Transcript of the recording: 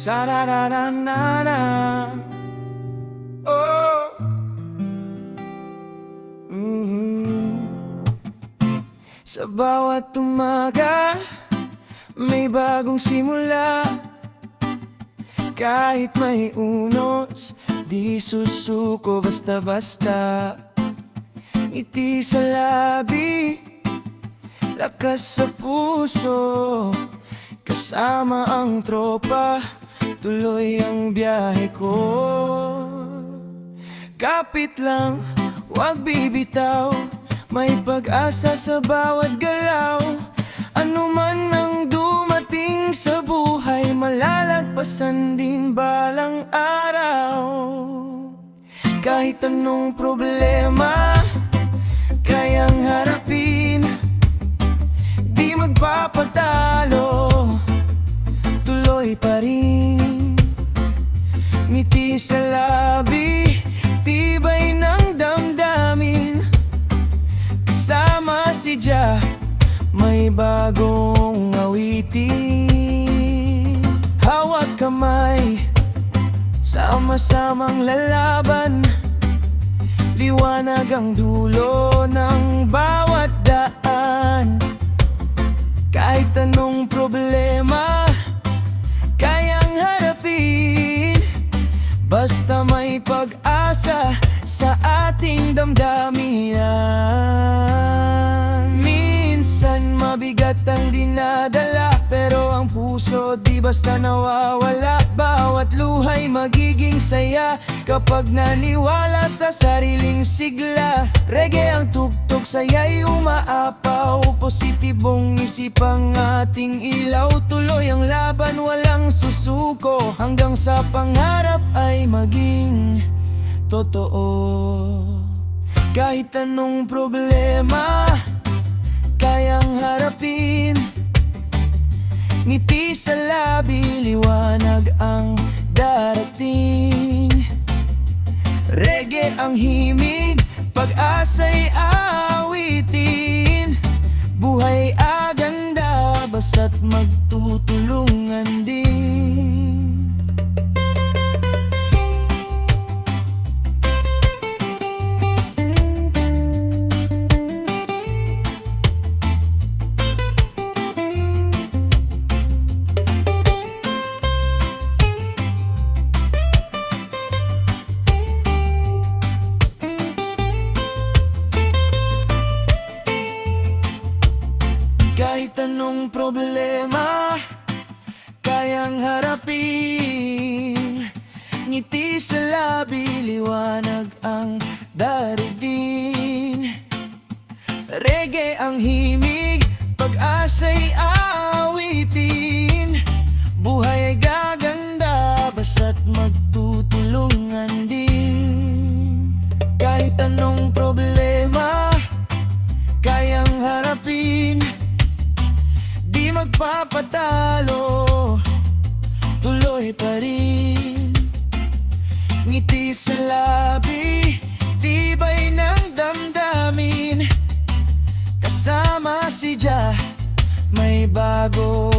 Sa-na-na-na-na-na. Oh. Sa bawat umaga may bagong simula. Kahit may unos, di susuko basta-basta. Ngiti sa labi, lakas sa puso. Kasama ang tropa, tuloy ang biyahe ko. Kapit lang, wag bibitaw, may pag-asa sa bawat galaw. Ano man ang dumating sa buhay, malalagpasan din balang araw. Kahit anong problema, kayang harapin. Di magpapatalo, tuloy pa rin. Ngiti sa labi, tibay ng damdamin. Kasama si Jah, may bagong awitin. Hawak kamay, sama-samang lalaban. Liwanag ang dulo ng bawat daan. Kahit anong problema, kayang harapin. Basta may pag-asa sa ating damdamin. Minsan mabigat ang dinadala, pero ang puso di basta nawawala. Bawat luhay magiging saya kapag naniwala sa sariling sigla. Reggae ang tugtog, saya'y umaapaw. Positibong isip ang ating ilaw. Tuloy ang laban, walang susuko, hanggang sa pangarap ay maging totoo. Kahit anong problema, kayang harapin. Ngiti sa labi, liwanag ang darating. Reggae ang himig, pag-asa'y awitin. Buhay aganda, basta't magtutulungan din. Kahit anong problema, kayang harapin. Ngiti sa labi, liwanag ang daridin. Reggae ang himig, pag-asa'y awitin. Buhay ay gaganda, basta't magtutulungan din. Kahit anong problema, kayang harapin. Di magpapatalo, tuloy pa rin. Ngiti sa labi, tibay ng damdamin. Kasama si Jah, may bago